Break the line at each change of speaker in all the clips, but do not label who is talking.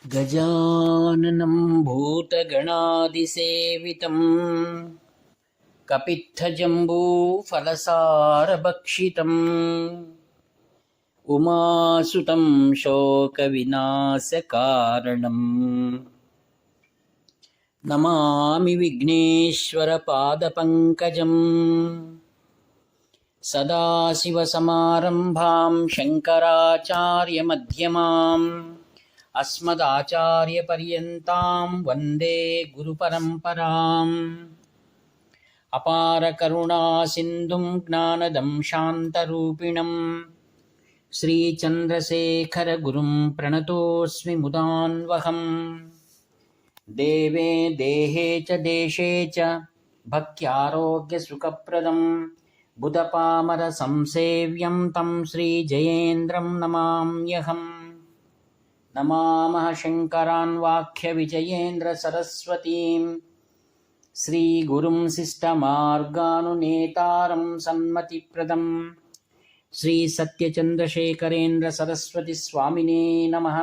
गजाननं भूतगणादिसेवितं कपित्थजम्बूफलसारभक्षितम् उमासुतं शोकविनाशकारणम् नमामि विघ्नेश्वरपादपङ्कजम् सदाशिवसमारम्भां शङ्कराचार्यमध्यमाम् अस्मदाचार्यपर्यन्तां वन्दे गुरुपरम्पराम् अपारकरुणासिन्धुं ज्ञानदं शान्तरूपिणं श्रीचन्द्रशेखरगुरुं प्रणतोऽस्मि मुदान्वहम् देवे देहे च देशे च भक्त्यारोग्यसुखप्रदं बुधपामरसंसेव्यं तं श्रीजयेन्द्रं नमाम्यहम् नमामः शङ्करान् वाक्यविजयेन्द्रसरस्वतीं श्रीगुरुं शिष्टमार्गानुनेतारं सन्मतिप्रदं श्रीसत्यचन्द्रशेखरेन्द्रसरस्वतीस्वामिने नमः।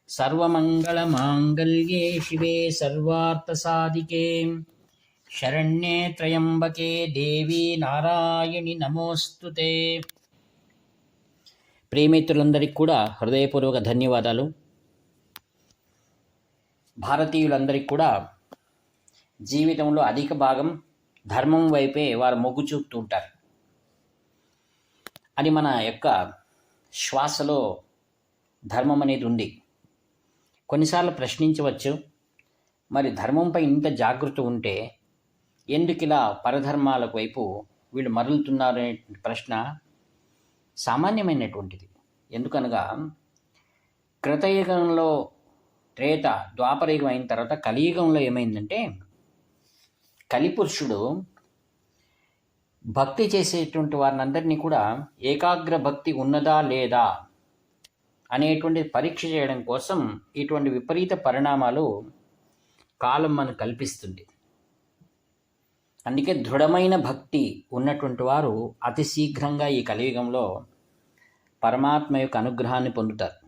सर्वमङ्गलमाङ्गल्ये शिवे सर्वार्थसाधिके शरण्ये त्र्यम्बके देवी नारायणि नमोऽस्तुते। ప్రియమిత్రులందరికీ కూడా హృదయపూర్వక ధన్యవాదాలు. భారతీయులందరికీ కూడా జీవితంలో అధిక భాగం ధర్మం వైపే వారు మొగ్గు చూపుతూ ఉంటారు అని మన యొక్క శ్వాసలో ధర్మం అనేది ఉంది. కొన్నిసార్లు ప్రశ్నించవచ్చు, మరి ధర్మంపై ఇంత జాగృతి ఉంటే ఎందుకు ఇలా పరధర్మాలకు వైపు వీళ్ళు మరలుతున్నారనే ప్రశ్న సామాన్యమైనటువంటిది. ఎందుకనగా కృతయుగంలో త్రేత ద్వాపరయుగం అయిన తర్వాత కలియుగంలో ఏమైందంటే, కలిపురుషుడు భక్తి చేసేటువంటి వారిని అందరినీ కూడా ఏకాగ్ర భక్తి ఉన్నదా లేదా అనేటువంటి పరీక్ష చేయడం కోసం ఇటువంటి విపరీత పరిణామాలు కాలం మనకు కల్పిస్తుంది. అందుకే దృఢమైన భక్తి ఉన్నటువంటి వారు అతి శీఘ్రంగా ఈ కలియుగంలో పరమాత్మ యొక్క అనుగ్రహాన్ని పొందుతారు.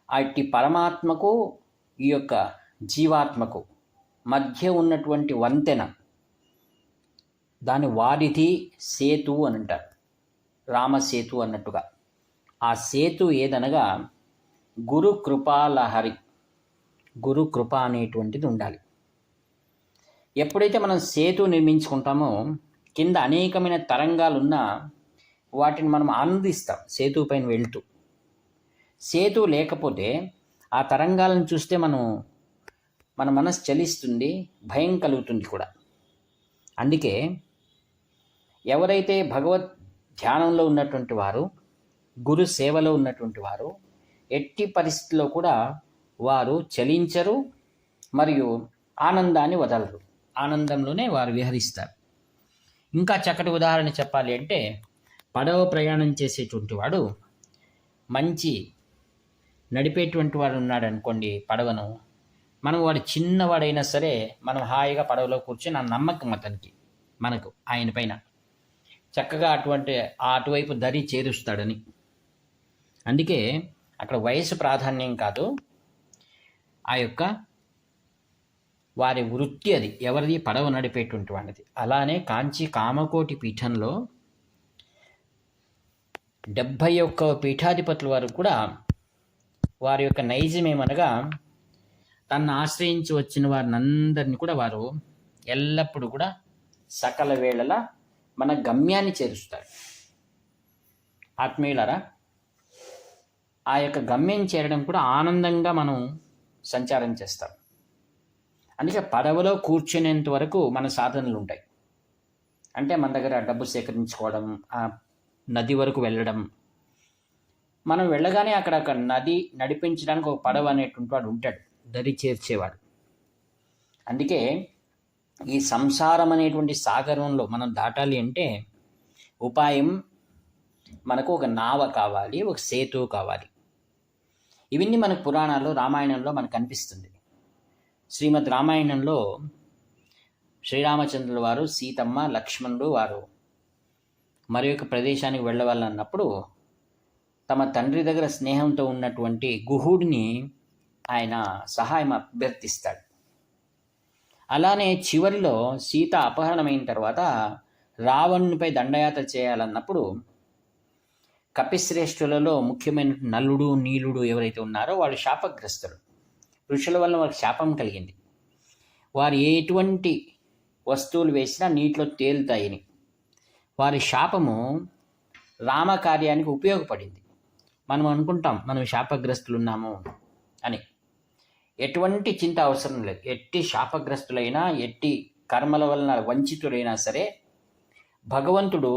అట్టి పరమాత్మకు ఈ యొక్క జీవాత్మకు మధ్య ఉన్నటువంటి వంతెన, దాని వారిధి సేతు అని అంటారు, రామసేతు అన్నట్టుగా. ఆ సేతు ఏదనగా గురు కృపాలహరి, గురు కృప అనేటువంటిది ఉండాలి. ఎప్పుడైతే మనం సేతు నిర్మించుకుంటామో కింద అనేకమైన తరంగాలున్నా వాటిని మనం ఆనందిస్తాం సేతు పైన వెళ్తూ. సేతు లేకపోతే ఆ తరంగాలను చూస్తే మన మనసు చలిస్తుంది, భయం కలుగుతుంది కూడా. అందుకే ఎవరైతే భగవద్ ధ్యానంలో ఉన్నటువంటి వారు, గురు సేవలో ఉన్నటువంటి వారు ఎట్టి పరిస్థితుల్లో కూడా వారు చలించరు మరియు ఆనందాన్ని వదలరు. ఆనందంలోనే వారు విహరిస్తారు. ఇంకా చక్కటి ఉదాహరణ చెప్పాలి అంటే, పడవ ప్రయాణం చేసేటువంటి వాడు మంచి నడిపేటువంటి వాడు ఉన్నాడు అనుకోండి పడవను, మనం వాడు చిన్నవాడైనా సరే మనం హాయిగా పడవలో కూర్చొని ఆ నమ్మకం అతనికి మనకు ఆయన పైన చక్కగా అటువైపు దరి చేరుస్తాడని. అందుకే అక్కడ వయసు ప్రాధాన్యం కాదు, ఆ యొక్క వారి వృత్తి అది, ఎవరిది, పడవ నడిపేటువంటి వాడిది. అలానే కాంచి కామకోటి పీఠంలో 71 పీఠాధిపతుల వారు కూడా వారి యొక్క నైజం ఏమనగా, తనను ఆశ్రయించి వచ్చిన వారిని అందరినీ కూడా వారు ఎల్లప్పుడూ కూడా సకల వేళలా మన గమ్యాన్ని చేరుస్తారు. ఆత్మీయులారా, ఆ యొక్క గమ్యం చేరడం కూడా ఆనందంగా మనం సంచారం చేస్తాం. అందుకే పడవలో కూర్చునేంత వరకు మన సాధనలు ఉంటాయి. అంటే మన దగ్గర డబ్బు సేకరించుకోవడం, ఆ నది వరకు వెళ్ళడం. మనం వెళ్ళగానే అక్కడ నది నడిపించడానికి ఒక పడవ అనేటువంటి వాడు ఉంటాడు, దరి చేర్చేవాడు. అందుకే ఈ సంసారం అనేటువంటి సాగరంలో మనం దాటాలి అంటే ఉపాయం మనకు ఒక నావ కావాలి, ఒక సేతు కావాలి. ఇవన్నీ మనకు పురాణాల్లో, రామాయణంలో మనకు కనిపిస్తుంది. శ్రీమద్ రామాయణంలో శ్రీరామచంద్రుల వారు, సీతమ్మ, లక్ష్మణుడు వారు మరి ఒక ప్రదేశానికి వెళ్ళవాలన్నప్పుడు తమ తండ్రి దగ్గర స్నేహంతో ఉన్నటువంటి గుహుడిని ఆయన సహాయం అభ్యర్థిస్తాడు. అలానే చివరిలో సీత అపహరణమైన తర్వాత రావణునిపై దండయాత్ర చేయాలన్నప్పుడు కపిశ్రేష్ఠులలో ముఖ్యమైన నలుడు నీలుడు ఎవరైతే ఉన్నారో వాళ్ళు శాపగ్రస్తులు. ఋషుల వల్ల వారికి శాపం కలిగింది. వారు ఎటువంటి వస్తువులు వేసినా నీటిలో తేలుతాయని. వారి శాపము రామకార్యానికి ఉపయోగపడింది. మనం అనుకుంటాం మనం శాపగ్రస్తులు ఉన్నాము అని. ఎటువంటి చింత అవసరం లేదు. ఎట్టి శాపగ్రస్తులైనా, ఎట్టి కర్మల వలన వంచితులైనా సరే భగవంతుడు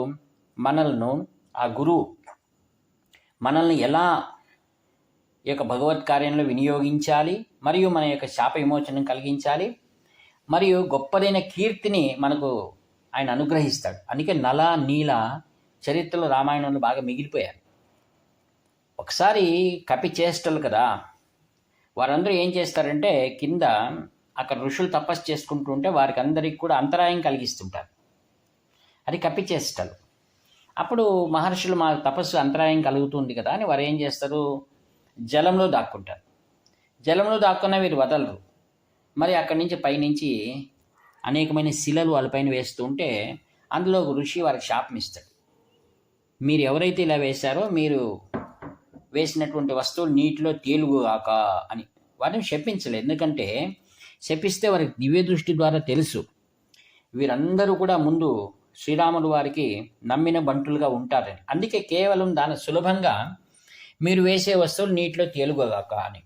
మనల్ని, ఆ గురువు మనల్ని ఎలా ఈ యొక్క భగవత్ కార్యంలో వినియోగించాలి, మరియు మన యొక్క శాప విమోచనం కలిగించాలి, మరియు గొప్పదైన కీర్తిని మనకు ఆయన అనుగ్రహిస్తాడు. అందుకే నల నీల చరిత్రలో రామాయణంలో బాగా మిగిలిపోయారు. ఒకసారి కపి చేష్టలు కదా, వారందరూ ఏం చేస్తారంటే కింద అక్కడ ఋషులు తపస్సు చేసుకుంటూ ఉంటే వారికి అందరికి కూడా అంతరాయం కలిగిస్తుంటారు. అది కపి చేష్టలు. అప్పుడు మహర్షులు మా తపస్సు అంతరాయం కలుగుతుంది కదా అని వారు ఏం చేస్తారు, జలంలో దాక్కుంటారు. జలంలో దాక్కున్న వీరు వదలరు. మరి అక్కడి నుంచి పైనుంచి అనేకమైన శిలలు వాళ్ళపైన వేస్తూ ఉంటే అందులో ఒక ఋషి వారికి శాపం ఇస్తాడు. మీరు ఎవరైతే ఇలా వేశారో మీరు వేసినటువంటి వస్తువులు నీటిలో తేలుగాక అని వారిని శపించలేదు. ఎందుకంటే శపిస్తే వారికి దివ్య దృష్టి ద్వారా తెలుసు వీరందరూ కూడా ముందు శ్రీరాముడు వారికి నమ్మిన బంటులుగా ఉంటారని. అందుకే కేవలం దాని సులభంగా మీరు వేసే వస్తువులు నీటిలో తేలుగాక అని.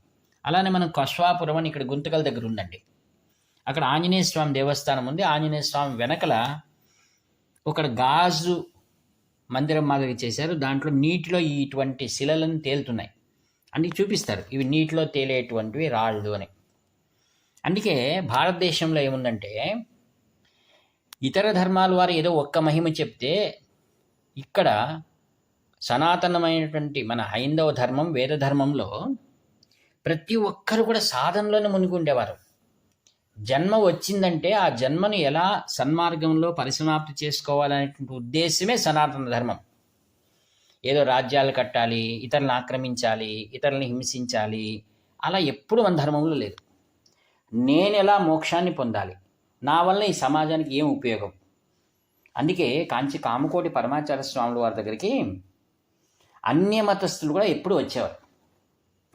అలానే మనం కశ్వాపురం అని ఇక్కడ గుంతకల్ దగ్గర ఉందండి. అక్కడ ఆంజనేయ స్వామి దేవస్థానం ఉంది. ఆంజనేయ స్వామి వెనకల ఒక గాజు మందిరం మాదిరి చేశారు. దాంట్లో నీటిలో ఇటువంటి శిలలను తేలుతున్నాయి. అందుకే చూపిస్తారు ఇవి నీటిలో తేలేటువంటివి రాళ్ళు అని. అందుకే భారతదేశంలో ఏముందంటే ఇతర ధర్మాల వారు ఏదో ఒక్క మహిమ చెప్తే ఇక్కడ సనాతనమైనటువంటి మన హైందవ ధర్మం, వేద ధర్మంలో ప్రతి ఒక్కరు కూడా సాధనలోనే మునిగి ఉండేవారు. జన్మ వచ్చిందంటే ఆ జన్మను ఎలా సన్మార్గంలో పరిసమాప్తి చేసుకోవాలనేటువంటి ఉద్దేశమే సనాతన ధర్మం. ఏదో రాజ్యాలు కట్టాలి, ఇతరులను ఆక్రమించాలి, ఇతరులను హింసించాలి, అలా ఎప్పుడు మన ధర్మంలో లేదు. నేను ఎలా మోక్షాన్ని పొందాలి, నా వల్ల ఈ సమాజానికి ఏం ఉపయోగం. అందుకే కాంచి కామకోటి పరమాచార్య స్వాముల వారి దగ్గరికి అన్య మతస్థులు కూడా ఎప్పుడు వచ్చేవారు.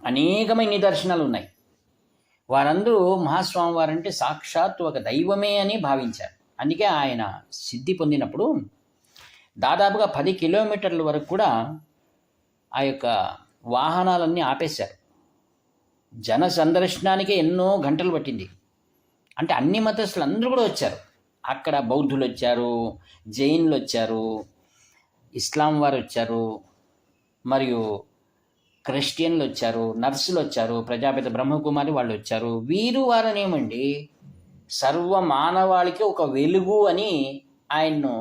అనేకమైన నిదర్శనాలు ఉన్నాయి. వారందరూ మహాస్వామి వారంటే సాక్షాత్ ఒక దైవమే అని భావించారు. అందుకే ఆయన సిద్ధి పొందినప్పుడు దాదాపుగా 10 కిలోమీటర్ల వరకు కూడా ఆ యొక్క వాహనాలన్నీ ఆపేశారు. జన సందర్శనానికే ఎన్నో గంటలు పట్టింది. అంటే అన్ని మతస్థులు అందరూ కూడా వచ్చారు. అక్కడ బౌద్ధులు వచ్చారు, జైన్లు వచ్చారు, ఇస్లాం వారు వచ్చారు, మరియు క్రిస్టియన్లు వచ్చారు, నర్సులు వచ్చారు, ప్రజాపిత బ్రహ్మకుమారి వాళ్ళు వచ్చారు. వీరు వారనేమండి సర్వ మానవాళికి ఒక వెలుగు అని ఆయన్ను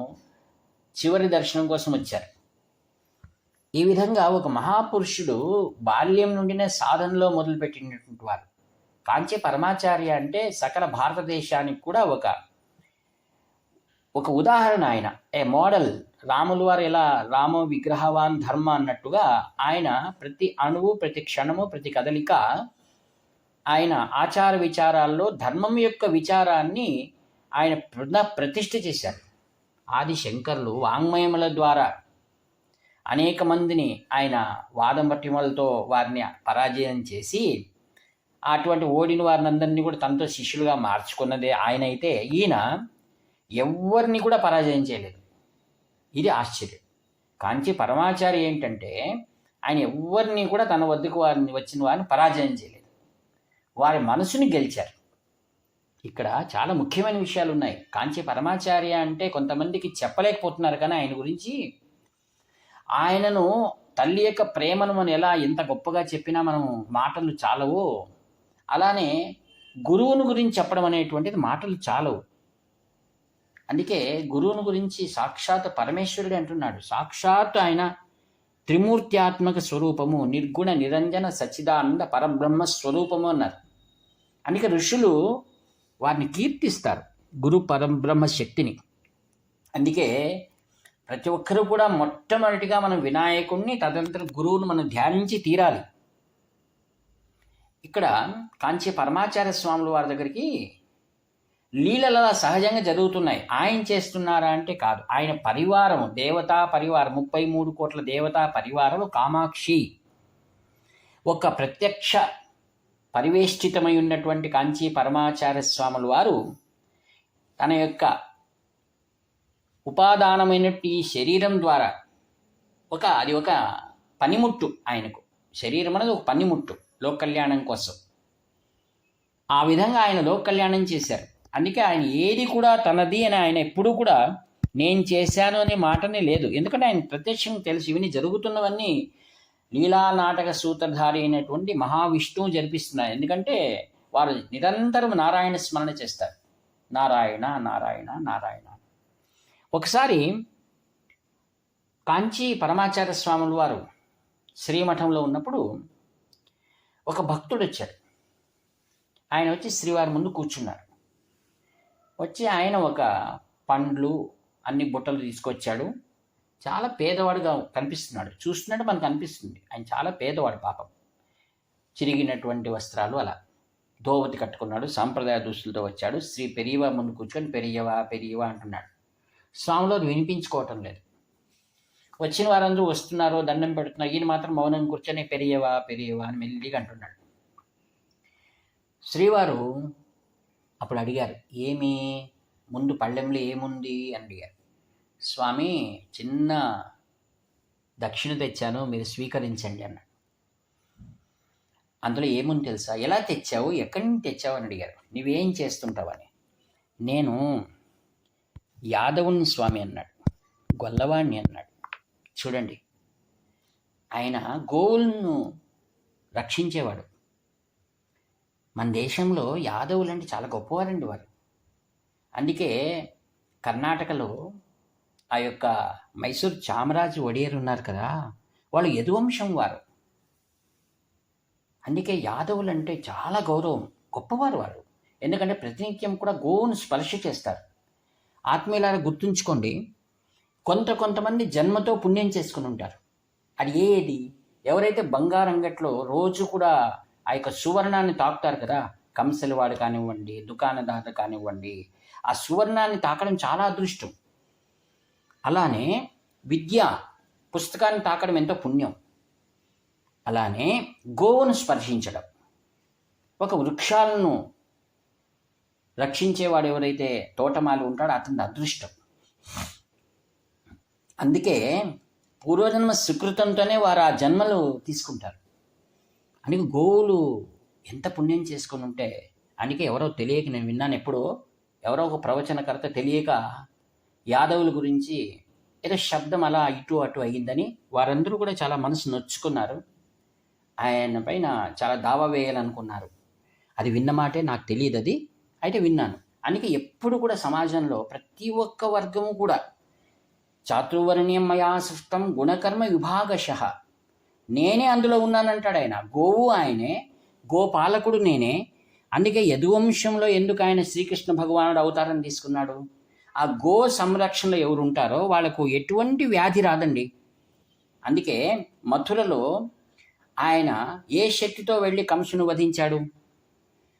చివరి దర్శనం కోసం వచ్చారు. ఈ విధంగా ఒక మహాపురుషుడు బాల్యం నుండినే సాధనలో మొదలుపెట్టినటువంటి వారు. కాంచి పరమాచార్య అంటే సకల భారతదేశానికి కూడా ఒక ఉదాహరణ. ఆయన ఏ మోడల్. రాములు వారు ఎలా రామో విగ్రహవాన్ ధర్మ అన్నట్టుగా ఆయన ప్రతి అణువు, ప్రతి క్షణము, ప్రతి కదలిక ఆయన ఆచార విచారాల్లో ధర్మం యొక్క విచారాన్ని ఆయన ప్రతిష్ఠ చేశారు. ఆది శంకర్లు వాంగ్మయముల ద్వారా అనేక మందిని ఆయన వాదం పట్టిమలతో వారిని పరాజయం చేసి అటువంటి ఓడిన వారిని అందరినీ కూడా తనతో శిష్యులుగా మార్చుకున్నదే ఆయన. అయితే ఈయన ఎవరిని కూడా పరాజయం చేయలేదు. ఇది ఆశ్చర్యం. కాంచి పరమాచార్య ఏంటంటే ఆయన ఎవరిని కూడా తన వద్దకు వారిని వచ్చిన వారిని పరాజయం చేయలేదు, వారి మనసుని గెలిచారు. ఇక్కడ చాలా ముఖ్యమైన విషయాలు ఉన్నాయి. కాంచి పరమాచార్య అంటే కొంతమందికి చెప్పలేకపోతున్నారు, కానీ ఆయన గురించి ఆయనను తల్లి యొక్క ప్రేమను మనం ఎంత గొప్పగా చెప్పినా మనం మాటలు చాలవు. అలానే గురువుని గురించి చెప్పడం అనేటువంటిది మాటలు చాలవు. అందుకే గురువుని గురించి సాక్షాత్ పరమేశ్వరుడు అంటున్నాడు. సాక్షాత్ ఆయన త్రిమూర్త్యాత్మక స్వరూపము, నిర్గుణ నిరంజన సచ్చిదానంద పరబ్రహ్మ స్వరూపము అన్నారు. అందుకే ఋషులు వారిని కీర్తిస్తారు, గురు పరబ్రహ్మ శక్తిని. అందుకే ప్రతి ఒక్కరూ కూడా మొట్టమొదటిగా మనం వినాయకుడిని, తదనంతరం గురువును మనం ధ్యానించి తీరాలి. ఇక్కడ కాంచి పరమాచార్య స్వాముల వారి దగ్గరికి లీలలు సహజంగా జరుగుతున్నాయి. ఆయన చేస్తున్నారా అంటే కాదు. ఆయన పరివారం, దేవతా పరివారం, 33 కోట్ల దేవతా పరివారం కామాక్షి ఒక ప్రత్యక్ష పరివేష్టితమై ఉన్నటువంటి కాంచి పరమాచార్య స్వాముల వారు తన యొక్క ఉపాదానమైనట్టు ఈ శరీరం ద్వారా అది ఒక పనిముట్టు. ఆయనకు శరీరం అనేది ఒక పనిముట్టు లోక కళ్యాణం కోసం. ఆ విధంగా ఆయన లోక కళ్యాణం చేశారు. అందుకే ఆయన ఏది కూడా తనది అని ఆయన ఎప్పుడూ కూడా నేను చేశాను అనే మాటనే లేదు. ఎందుకంటే ఆయన ప్రత్యక్షంగా తెలిసి ఇవన్నీ జరుగుతున్నవన్నీ లీలా నాటక సూత్రధారి అయినటువంటి మహావిష్ణువు జరిపిస్తున్నారు. ఎందుకంటే వారు నిరంతరం నారాయణ స్మరణ చేస్తారు. నారాయణ నారాయణ నారాయణ. ఒకసారి కాంచి పరమాచార్య స్వాముల వారు శ్రీమఠంలో ఉన్నప్పుడు ఒక భక్తుడు వచ్చాడు. ఆయన వచ్చి శ్రీవారి ముందు కూర్చున్నారు. వచ్చి ఆయన ఒక పండ్లు అన్ని బుట్టలు తీసుకొచ్చాడు. చాలా పేదవాడుగా కనిపిస్తున్నాడు. చూస్తున్నట్టు మనకు అనిపిస్తుంది ఆయన చాలా పేదవాడు పాపం. చిరిగినటువంటి వస్త్రాలు, అలా ధోవతి కట్టుకున్నాడు. సాంప్రదాయ దుస్తులతో వచ్చాడు. శ్రీ పెరియవా ముందు కూర్చొని పెరియవా పెరియవా అంటున్నాడు. స్వామిలో వినిపించుకోవటం లేదు. వచ్చిన వారందరూ వస్తున్నారు, దండం పెడుతున్నారు. ఈయన మాత్రం మౌనం కూర్చొని పెరియవా పెరియవా అని మెల్లిగా అంటున్నాడు. శ్రీవారు అప్పుడు అడిగారు, ఏమి ముందు పళ్ళెంలో ఏముంది అని అడిగారు. స్వామి, చిన్న దక్షిణ తెచ్చాను, మీరు స్వీకరించండి అన్నాడు. అందులో ఏముంది తెలుసా? ఎలా తెచ్చావు, ఎక్కడి నుంచి తెచ్చావు అని అడిగారు. నువ్వేం చేస్తుంటావని. నేను యాదవుని స్వామి అన్నాడు, గొల్లవాణ్ణి అన్నాడు. చూడండి, ఆయన గోవులను రక్షించేవాడు. మన దేశంలో యాదవులు అంటే చాలా గొప్పవారండి వారు. అందుకే కర్ణాటకలో ఆ యొక్క మైసూర్ చామరాజు ఒడియర్ ఉన్నారు కదా, వాళ్ళు యదువంశం వారు. అందుకే యాదవులు అంటే చాలా గౌరవం, గొప్పవారు వారు. ఎందుకంటే ప్రతినిత్యం కూడా గోవును స్పర్శ చేస్తారు. ఆత్మీయులారా గుర్తుంచుకోండి, కొంతమంది జన్మతో పుణ్యం చేసుకుని ఉంటారు. అది ఏది? ఎవరైతే బంగారం అంగట్లో రోజు కూడా ఆ యొక్క సువర్ణాన్ని తాకుతారు కదా, కంసలవాడు కానివ్వండి, దుకాణదాత కానివ్వండి, ఆ సువర్ణాన్ని తాకడం చాలా అదృష్టం. అలానే విద్య పుస్తకాన్ని తాకడం ఎంతో పుణ్యం. అలానే గోవును స్పర్శించడం, ఒక వృక్షాలను రక్షించేవాడు ఎవరైతే తోటమాలి ఉంటాడో అతని అదృష్టం. అందుకే పూర్వజన్మ సుకృతంతోనే వారు ఆ జన్మలు తీసుకుంటారు. అందుకే గోవులు ఎంత పుణ్యం చేసుకొని ఉంటే, అందుకే ఎవరో తెలియక, నేను విన్నాను ఎప్పుడో, ఎవరో ఒక ప్రవచనకర్త తెలియక యాదవుల గురించి ఏదో శబ్దం అలా ఇటు అటు అయ్యిందని వారందరూ కూడా చాలా మనసు నొచ్చుకున్నారు. ఆయన పైన చాలా దావా వేయాలనుకున్నారు. అది విన్న మాటే, నాకు తెలియదు అది, అయితే విన్నాను. అందుకే ఎప్పుడు కూడా సమాజంలో ప్రతి ఒక్క వర్గము కూడా చాతుర్వర్ణ్యం మయా సృష్టం గుణకర్మ విభాగశః, నేనే అందులో ఉన్నానంటాడు ఆయన. గోవు ఆయనే, గోపాలకుడు నేనే. అందుకే యదువంశంలో ఎందుకు ఆయన శ్రీకృష్ణ భగవానుడు అవతారం తీసుకున్నాడు? ఆ గో సంరక్షణలో ఎవరు ఉంటారో వాళ్ళకు ఎటువంటి వ్యాధి రాదండి. అందుకే మథురలో ఆయన ఏ శక్తితో వెళ్ళి కంసును వధించాడు?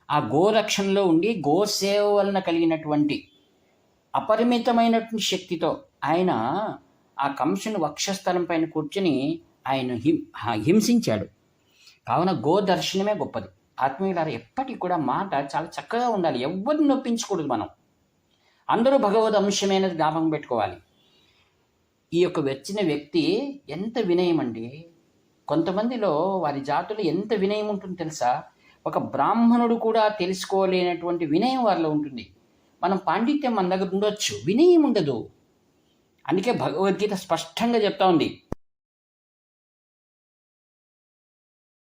ఆ గోరక్షణలో ఉండి గోసేవ వలన కలిగినటువంటి అపరిమితమైనటువంటి శక్తితో ఆయన ఆ కంసుని వక్షస్థలం పైన కూర్చుని ఆయన హింసించాడు. కావున గో దర్శనమే గొప్పది. ఆత్మీయులారా, ఎప్పటికి కూడా మాట చాలా చక్కగా ఉండాలి. ఎవరిని నొప్పించకూడదు. మనం అందరూ భగవద్ అంశమైనది జ్ఞాపకం పెట్టుకోవాలి. ఈ యొక్క వచ్చిన వ్యక్తి ఎంత వినయం అండి. కొంతమందిలో వారి జాతులు ఎంత వినయం ఉంటుంది తెలుసా? ఒక బ్రాహ్మణుడు కూడా తెలుసుకోలేనటువంటి వినయం వారిలో ఉంటుంది. మనం పాండిత్యం మన దగ్గర ఉండొచ్చు, వినయం ఉండదు. అందుకే భగవద్గీత స్పష్టంగా చెప్తా ఉంది,